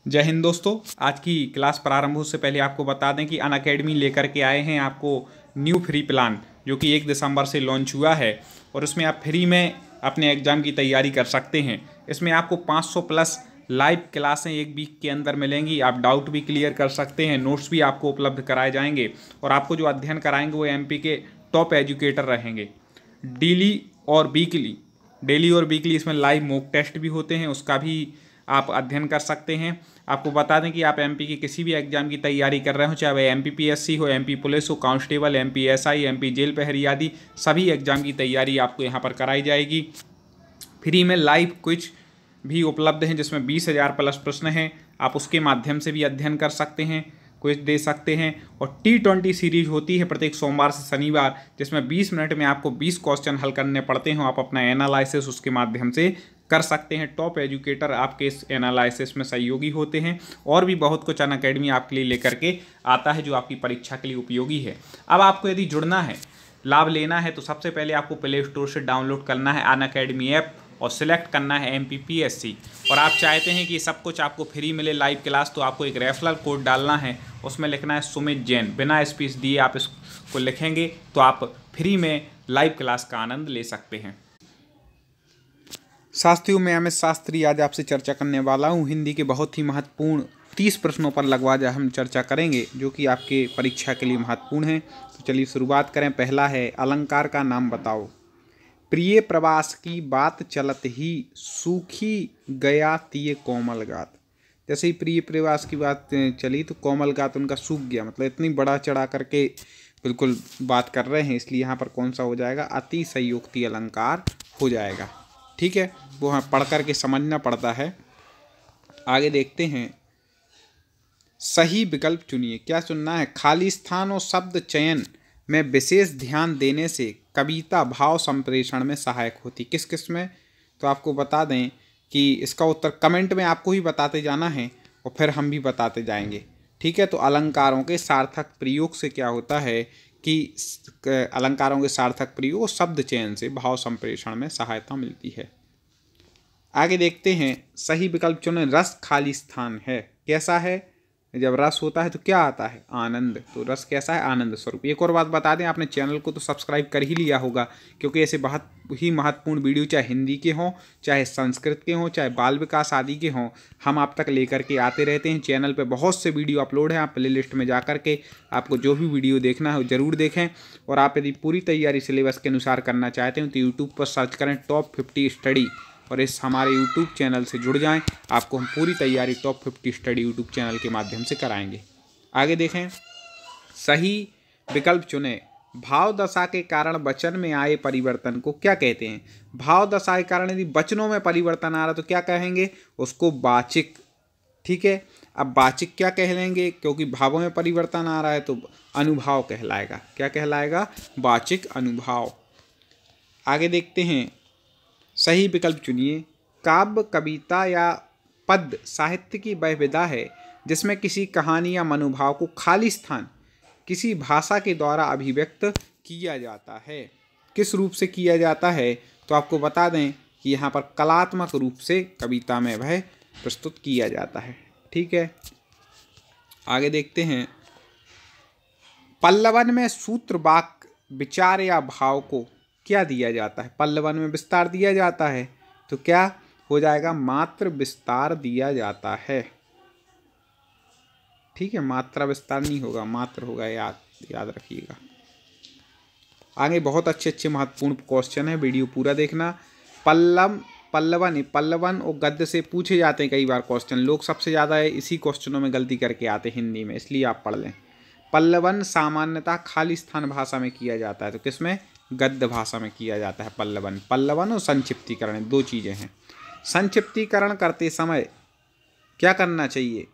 जय हिंद दोस्तों। आज की क्लास प्रारंभ से पहले आपको बता दें कि अनअकैडमी लेकर के आए हैं आपको न्यू फ्री प्लान, जो कि 1 दिसंबर से लॉन्च हुआ है और उसमें आप फ्री में अपने एग्ज़ाम की तैयारी कर सकते हैं। इसमें आपको 500 प्लस लाइव क्लासें 1 वीक के अंदर मिलेंगी। आप डाउट भी क्लियर कर सकते हैं, नोट्स भी आपको उपलब्ध कराए जाएंगे और आपको जो अध्ययन कराएंगे वो एमपी के टॉप एजुकेटर रहेंगे। डेली और वीकली इसमें लाइव मॉक टेस्ट भी होते हैं, उसका भी आप अध्ययन कर सकते हैं। आपको बता दें कि आप एमपी की किसी भी एग्जाम की तैयारी कर रहे हो, चाहे वह एमपी पीएससी हो, एमपी पुलिस हो, constable, MP SI, MP jail प्रहरी आदि सभी एग्जाम की तैयारी आपको यहाँ पर कराई जाएगी। फ्री में लाइव क्विज भी उपलब्ध हैं जिसमें 20,000 प्लस प्रश्न हैं। आप उसके माध्यम से भी अध्ययन कर सकते हैं, क्विज दे सकते हैं। और T20 सीरीज होती है प्रत्येक सोमवार से शनिवार, जिसमें 20 मिनट में आपको 20 क्वेश्चन हल करने पड़ते हैं। आप अपना एनालिसिस उसके माध्यम से कर सकते हैं। टॉप एजुकेटर आपके इस एनालिसिस में सहयोगी होते हैं और भी बहुत कुछ अनअकैडमी आपके लिए लेकर के आता है जो आपकी परीक्षा के लिए उपयोगी है। अब आपको यदि जुड़ना है, लाभ लेना है, तो सबसे पहले आपको प्ले स्टोर से डाउनलोड करना है अनअकैडमी ऐप और सिलेक्ट करना है MPPSC। और आप चाहते हैं कि सब कुछ आपको फ्री मिले लाइव क्लास, तो आपको एक रेफरल कोड डालना है, उसमें लिखना है सुमित जैन। बिना स्पेस दिए आप इसको लिखेंगे तो आप फ्री में लाइव क्लास का आनंद ले सकते हैं। साथियों, मैं अमित शास्त्री आज आपसे चर्चा करने वाला हूँ। हिंदी के बहुत ही महत्वपूर्ण 30 प्रश्नों पर लगभग हम चर्चा करेंगे जो कि आपके परीक्षा के लिए महत्वपूर्ण हैं। तो चलिए शुरुआत करें। पहला है, अलंकार का नाम बताओ। प्रिय प्रवास की बात चलत ही, सूखी गया तिये कोमल गात। जैसे ही प्रिय प्रवास की बात चली तो कोमल गात उनका सूख गया, मतलब इतनी बड़ा चढ़ा करके बिल्कुल बात कर रहे हैं, इसलिए यहाँ पर कौन सा हो जाएगा, अति संयुक्ति अलंकार हो जाएगा। ठीक है, वो हाँ पढ़ करके समझना पड़ता है। आगे देखते हैं, सही विकल्प चुनिए। क्या चुनना है? खाली स्थान और शब्द चयन में विशेष ध्यान देने से कविता भाव संप्रेषण में सहायक होती। किस किस में? तो आपको बता दें कि इसका उत्तर कमेंट में आपको ही बताते जाना है और फिर हम भी बताते जाएंगे। ठीक है, तो अलंकारों के सार्थक प्रयोग से क्या होता है कि अलंकारों के सार्थक प्रयोग शब्द चयन से भाव संप्रेषण में सहायता मिलती है। आगे देखते हैं, सही विकल्प चुनें। रस खाली स्थान है। कैसा है? जब रस होता है तो क्या आता है? आनंद। तो रस कैसा है? आनंद स्वरूप। एक और बात बता दें, आपने चैनल को तो सब्सक्राइब कर ही लिया होगा, क्योंकि ऐसे बहुत ही महत्वपूर्ण वीडियो चाहे हिंदी के हों, चाहे संस्कृत के हों, चाहे बाल विकास आदि के हों, हम आप तक लेकर के आते रहते हैं। चैनल पे बहुत से वीडियो अपलोड हैं, आप प्ले लिस्ट में जा कर के आपको जो भी वीडियो देखना है वो ज़रूर देखें। और आप यदि पूरी तैयारी सिलेबस के अनुसार करना चाहते हैं तो यूट्यूब पर सर्च करें टॉप 50 स्टडी और इस हमारे यूट्यूब चैनल से जुड़ जाएं। आपको हम पूरी तैयारी टॉप 50 स्टडी यूट्यूब चैनल के माध्यम से कराएंगे। आगे देखें, सही विकल्प चुनें। भाव दशा के कारण वचन में आए परिवर्तन को क्या कहते हैं? भाव दशा के कारण यदि वचनों में परिवर्तन आ रहा तो क्या कहेंगे? उसको वाचिक। ठीक है, अब वाचिक क्या कह लेंगे? क्योंकि भावों में परिवर्तन आ रहा है तो अनुभाव कहलाएगा। क्या कहलाएगा? वाचिक अनुभाव। आगे देखते हैं, सही विकल्प चुनिए। काव्य, कविता या पद्य साहित्य की वह विधा है जिसमें किसी कहानी या मनोभाव को खाली स्थान किसी भाषा के द्वारा अभिव्यक्त किया जाता है। किस रूप से किया जाता है? तो आपको बता दें कि यहाँ पर कलात्मक रूप से कविता में वह प्रस्तुत किया जाता है। ठीक है, आगे देखते हैं, पल्लवन में सूत्र, वाक्य, विचार या भाव को क्या दिया जाता है? पल्लवन में विस्तार दिया जाता है, तो क्या हो जाएगा? मात्र विस्तार दिया जाता है। ठीक है, मात्रा विस्तार नहीं होगा, मात्र होगा, याद रखिएगा। आगे बहुत अच्छे महत्वपूर्ण क्वेश्चन है, वीडियो पूरा देखना। पल्लवन और गद्य से पूछे जाते हैं कई बार क्वेश्चन। लोग सबसे ज़्यादा इसी क्वेश्चनों में गलती करके आते हैं हिंदी में, इसलिए आप पढ़ लें। पल्लवन सामान्यतः खाली स्थान भाषा में किया जाता है, तो किसमें? गद्य भाषा में किया जाता है पल्लवन और संक्षिप्तीकरण दो चीज़ें हैं। संक्षिप्तीकरण करते समय क्या करना चाहिए?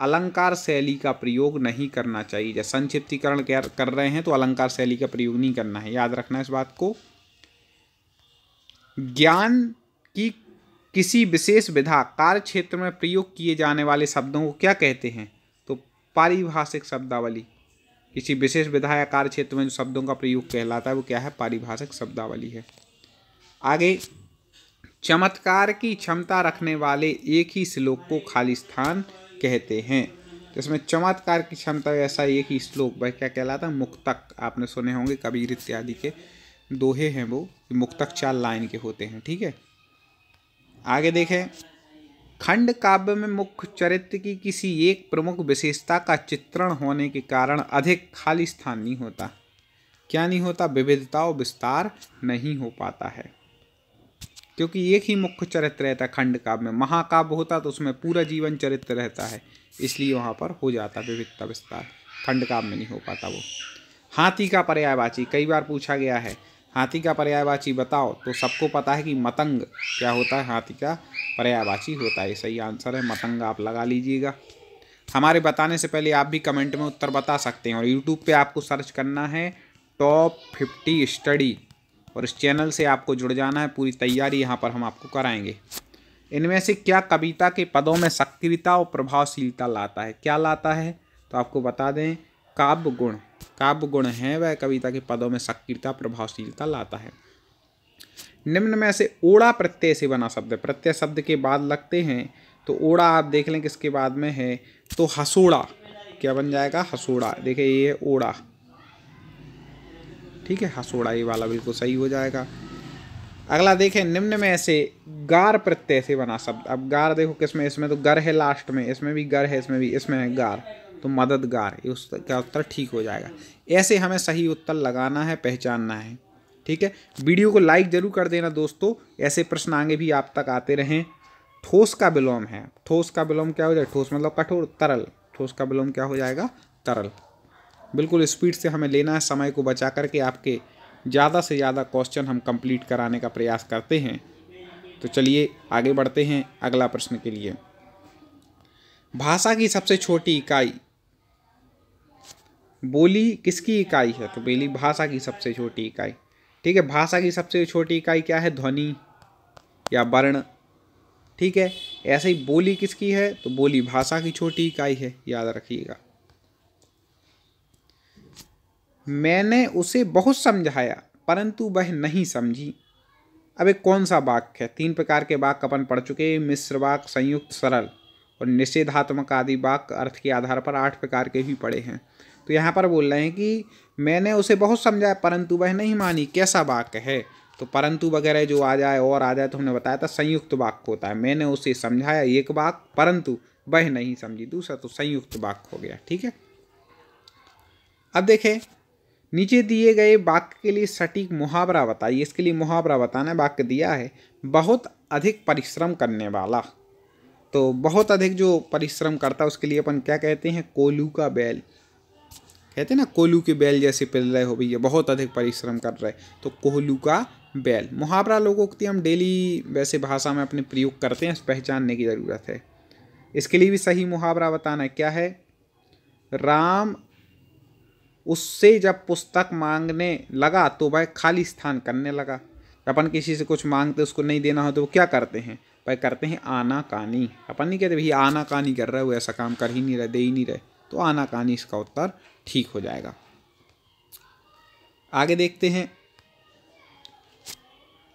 अलंकार शैली का प्रयोग नहीं करना चाहिए। जब संक्षिप्तीकरण कर रहे हैं तो अलंकार शैली का प्रयोग नहीं करना है, याद रखना इस बात को। ज्ञान की किसी विशेष विधा कार्य क्षेत्र में प्रयोग किए जाने वाले शब्दों को क्या कहते हैं? तो पारिभाषिक शब्दावली। किसी विशेष विधा या कार्य क्षेत्र में जो शब्दों का प्रयोग कहलाता है वो क्या है? पारिभाषिक शब्दावली है। आगे, चमत्कार की क्षमता रखने वाले एक ही श्लोक को खाली स्थान कहते हैं। जिसमें चमत्कार की क्षमता ऐसा एक ही श्लोक वह क्या कहलाता है? मुक्तक। आपने सुने होंगे कबीर इत्यादि के दोहे हैं वो, मुक्तक 4 लाइन के होते हैं। ठीक है, आगे देखें। खंड काव्य में मुख्य चरित्र की किसी एक प्रमुख विशेषता का चित्रण होने के कारण अधिक खाली स्थान नहीं होता। क्या नहीं होता? विविधता और विस्तार नहीं हो पाता है, क्योंकि एक ही मुख्य चरित्र रहता है खंड काव्य में। महाकाव्य होता तो उसमें पूरा जीवन चरित्र रहता है, इसलिए वहाँ पर हो जाता विविधता विस्तार। खंड काव्य में नहीं हो पाता वो। हाथी का पर्यायवाची कई बार पूछा गया है। हाथी का पर्यायवाची बताओ, तो सबको पता है कि मतंग क्या होता है, हाथी का पर्यायवाची होता है। सही आंसर है मतंग, आप लगा लीजिएगा। हमारे बताने से पहले आप भी कमेंट में उत्तर बता सकते हैं, और यूट्यूब पे आपको सर्च करना है टॉप 50 स्टडी, और इस चैनल से आपको जुड़ जाना है। पूरी तैयारी यहाँ पर हम आपको कराएंगे। इनमें से क्या कविता के पदों में सक्रियता और प्रभावशीलता लाता है? क्या लाता है? तो आपको बता दें, काव्य गुण। काव्य गुण है वह कविता के पदों में सक्रियता प्रभावशीलता लाता है। निम्न में से ओड़ा प्रत्यय से बना शब्द, प्रत्यय शब्द के बाद लगते हैं, तो ओड़ा आप देख लें किसके बाद में है, तो हसोड़ा। क्या बन जाएगा? हसोड़ा। देखिए ये है ओड़ा। ठीक है, हसोड़ा ये वाला बिल्कुल सही हो जाएगा। अगला देखें, निम्न में से गार प्रत्यय से बना शब्द। अब गार देखो किसमें, इसमें तो गर है लास्ट में, इसमें भी गर है, इसमें भी, इसमें है गार, तो मददगार। ये उसका उत्तर ठीक हो जाएगा। ऐसे हमें सही उत्तर लगाना है, पहचानना है। ठीक है, वीडियो को लाइक जरूर कर देना दोस्तों, ऐसे प्रश्न आगे भी आप तक आते रहें। ठोस का विलोम है। ठोस का विलोम क्या हो जाएगा? ठोस मतलब कठोर, तरल। ठोस का विलोम क्या हो जाएगा? तरल। बिल्कुल स्पीड से हमें लेना है, समय को बचा करके आपके ज़्यादा से ज़्यादा क्वेश्चन हम कंप्लीट कराने का प्रयास करते हैं। तो चलिए आगे बढ़ते हैं अगला प्रश्न के लिए। भाषा की सबसे छोटी इकाई, बोली किसकी इकाई है? तो बोली भाषा की सबसे छोटी इकाई। ठीक है, भाषा की सबसे छोटी इकाई क्या है? ध्वनि या वर्ण। ठीक है, ऐसे ही बोली किसकी है? तो बोली भाषा की छोटी इकाई है, याद रखिएगा। मैंने उसे बहुत समझाया परंतु वह नहीं समझी। अब एक कौन सा वाक्य है? 3 प्रकार के वाक्य अपन पढ़ चुके हैं, मिश्र वाक्य, संयुक्त, सरल और निषेधात्मक आदि वाक्य अर्थ के आधार पर 8 प्रकार के भी पढ़े हैं। तो यहाँ पर बोल रहे हैं कि मैंने उसे बहुत समझाया परंतु वह नहीं मानी। कैसा वाक्य है? तो परंतु वगैरह जो आ जाए और आ जाए तो हमने बताया था संयुक्त वाक्य होता है। मैंने उसे समझाया एक वाक्य, परंतु वह नहीं समझी दूसरा, तो संयुक्त वाक्य हो गया। ठीक है, अब देखें, नीचे दिए गए वाक्य के लिए सटीक मुहावरा बताइए। इसके लिए मुहावरा बताना है। वाक्य दिया है बहुत अधिक परिश्रम करने वाला, तो बहुत अधिक जो परिश्रम करता है उसके लिए अपन क्या कहते हैं? कोल्हू का बैल। कहते हैं ना, कोल्हू के बैल जैसे पिल रहे हो भैया, बहुत अधिक परिश्रम कर रहे, तो कोल्हू का बैल। मुहावरा लोकोक्ति हम डेली वैसे भाषा में अपने प्रयोग करते हैं, पहचानने की ज़रूरत है। इसके लिए भी सही मुहावरा बताना है। क्या है? राम उससे जब पुस्तक मांगने लगा तो वह खाली स्थान करने लगा। अपन किसी से कुछ मांगते उसको नहीं देना हो तो वो क्या करते हैं? वह करते हैं आनाकानी। अपन नहीं कहते भैया आनाकानी कर रहा है, वो ऐसा काम कर ही नहीं रहे, दे ही नहीं रहे, तो आनाकानी इसका उत्तर ठीक हो जाएगा। आगे देखते हैं,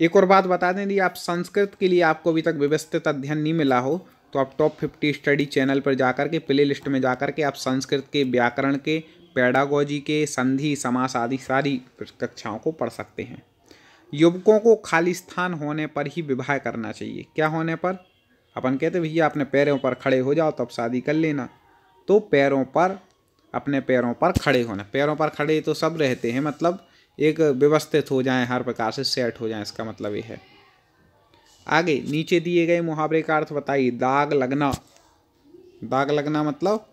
एक और बात बता दें, यदि आप संस्कृत के लिए आपको अभी तक व्यवस्थित अध्ययन नहीं मिला हो तो आप टॉप 50 स्टडी चैनल पर जाकर के प्ले लिस्ट में जाकर के आप संस्कृत के व्याकरण के, पेडागोजी के, संधि, समास आदि सारी कक्षाओं को पढ़ सकते हैं। युवकों को खाली स्थान होने पर ही विवाह करना चाहिए। क्या होने पर? अपन कहते भैया अपने पैरों पर खड़े हो जाओ तब शादी कर लेना, तो पैरों पर, अपने पैरों पर खड़े होना। पैरों पर खड़े तो सब रहते हैं, मतलब एक व्यवस्थित हो जाएं, हर प्रकार से सेट हो जाएं, इसका मतलब ये है। आगे नीचे दिए गए मुहावरे का अर्थ बताइए। दाग लगना। दाग लगना मतलब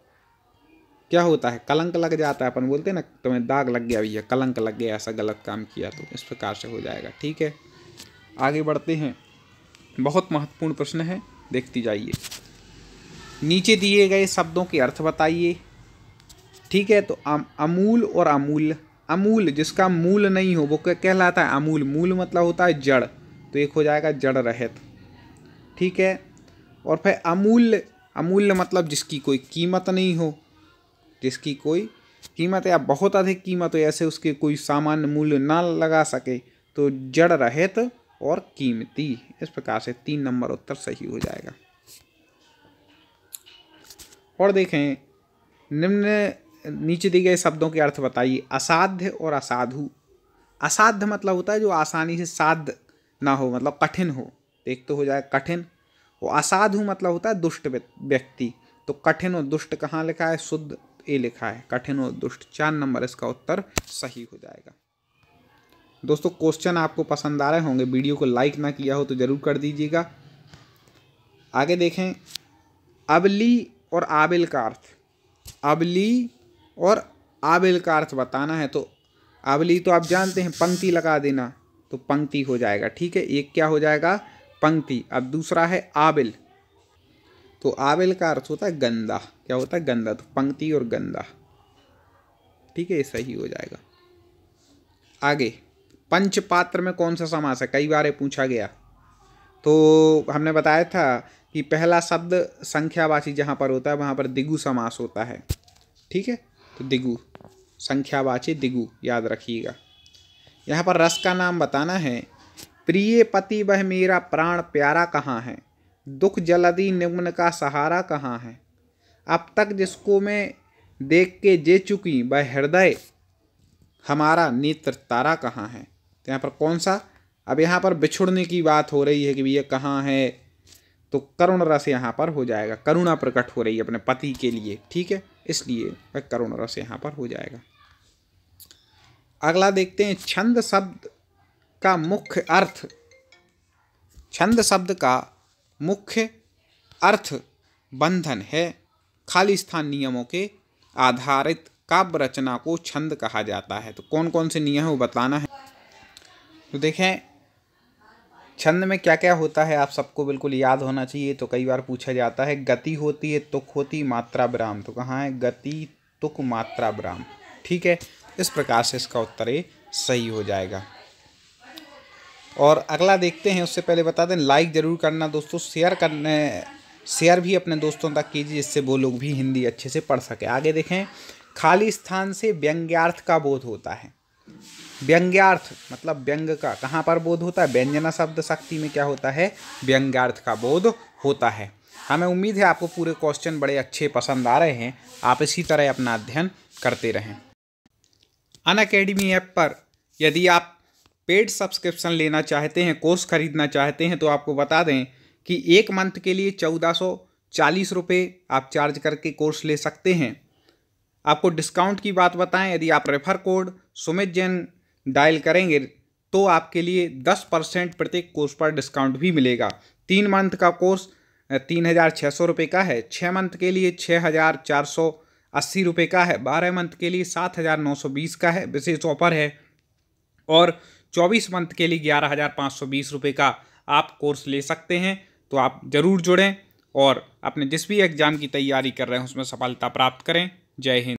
क्या होता है? कलंक लग जाता है। अपन बोलते हैं ना, तुम्हें दाग लग गया भैया, कलंक लग गया, ऐसा गलत काम किया, तो इस प्रकार से हो जाएगा। ठीक है, आगे बढ़ते हैं। बहुत महत्वपूर्ण प्रश्न है, देखती जाइए। नीचे दिए गए शब्दों के अर्थ बताइए। ठीक है, तो अमूल और अमूल्य। अमूल जिसका मूल नहीं हो वो क्या कहलाता है? अमूल। मूल मतलब होता है जड़, तो एक हो जाएगा जड़ रहित। ठीक है, और फिर अमूल्य। अमूल्य मतलब जिसकी कोई कीमत नहीं हो, जिसकी कोई कीमत या बहुत अधिक कीमत हो, ऐसे उसके कोई सामान्य मूल्य ना लगा सके, तो जड़ रहित और कीमती। इस प्रकार से 3 नंबर उत्तर सही हो जाएगा। और देखें, नीचे दिए गए शब्दों के अर्थ बताइए। असाध्य और असाधु। असाध्य मतलब होता है जो आसानी से साध्य ना हो, मतलब कठिन हो। एक तो हो जाए कठिन, और असाधु मतलब होता है दुष्ट व्यक्ति। तो कठिन और दुष्ट कहाँ लिखा है? शुद्ध ए लिखा है, कठिन और दुष्ट। 4 नंबर इसका उत्तर सही हो जाएगा। दोस्तों क्वेश्चन आपको पसंद आ रहे होंगे, वीडियो को लाइक ना किया हो तो जरूर कर दीजिएगा। आगे देखें, अबली और आबिल का अर्थ। अबली और आबिल का अर्थ बताना है। तो अबली तो आप जानते हैं, पंक्ति लगा देना, तो पंक्ति हो जाएगा। ठीक है, एक क्या हो जाएगा? पंक्ति। अब दूसरा है आबिल। तो आबिल का अर्थ होता है गंदा। क्या होता है? गंदा। तो पंक्ति और गंदा। ठीक है, ये सही हो जाएगा। आगे, पंचपात्र में कौन सा समास है? कई बार ये पूछा गया। तो हमने बताया था कि पहला शब्द संख्यावाची जहाँ पर होता है वहाँ पर द्विगु समास होता है। ठीक है, तो द्विगु, संख्यावाची द्विगु, याद रखिएगा। यहाँ पर रस का नाम बताना है। प्रिय पति वह मेरा प्राण प्यारा कहाँ है, दुख जलधि निम्न का सहारा कहाँ है, अब तक जिसको मैं देख के जे चुकी वह हृदय हमारा नेत्र तारा कहाँ है। तो यहाँ पर कौन सा? अब यहाँ पर बिछुड़ने की बात हो रही है कि भैया कहाँ है, तो करुण रस यहाँ पर हो जाएगा। करुणा प्रकट हो रही है अपने पति के लिए। ठीक है, इसलिए वह करुण रस यहाँ पर हो जाएगा। अगला देखते हैं, छंद शब्द का मुख्य अर्थ। छंद शब्द का मुख्य अर्थ बंधन है। खाली स्थान नियमों के आधारित काव्य रचना को छंद कहा जाता है। तो कौन कौन से नियम है वो बताना है। तो देखें, छंद में क्या क्या होता है आप सबको बिल्कुल याद होना चाहिए। तो कई बार पूछा जाता है, गति होती है, तुक होती, मात्रा विराम। तो कहाँ है? गति, तुक, मात्रा विराम। ठीक है, इस प्रकार से इसका उत्तर ये सही हो जाएगा। और अगला देखते हैं, उससे पहले बता दें लाइक जरूर करना दोस्तों, शेयर भी अपने दोस्तों तक कीजिए, जिससे वो लोग भी हिंदी अच्छे से पढ़ सके। आगे देखें, खाली स्थान से व्यंग्यार्थ का बोध होता है। व्यंग्यार्थ मतलब व्यंग का कहाँ पर बोध होता है? व्यंजना शब्द शक्ति में क्या होता है? व्यंग्यार्थ का बोध होता है। हमें उम्मीद है आपको पूरे क्वेश्चन बड़े अच्छे पसंद आ रहे हैं। आप इसी तरह अपना अध्ययन करते रहें। अनअकैडमी ऐप पर यदि आप पेड सब्सक्रिप्शन लेना चाहते हैं, कोर्स खरीदना चाहते हैं, तो आपको बता दें कि 1 मंथ के लिए 1440 रुपये आप चार्ज करके कोर्स ले सकते हैं। आपको डिस्काउंट की बात बताएं, यदि आप refer code Sumit Jain dial करेंगे तो आपके लिए 10% प्रत्येक कोर्स पर डिस्काउंट भी मिलेगा। 3 मंथ का कोर्स 3600 रुपये का है, 6 मंथ के लिए 6480 रुपये का है, 12 मंथ के लिए 7920 का है, विशेष ऑफर है, और 24 मंथ के लिए 11520 रुपये का आप कोर्स ले सकते हैं। तो आप ज़रूर जुड़ें और अपने जिस भी एग्ज़ाम की तैयारी कर रहे हैं उसमें सफलता प्राप्त करें। जय हिंद।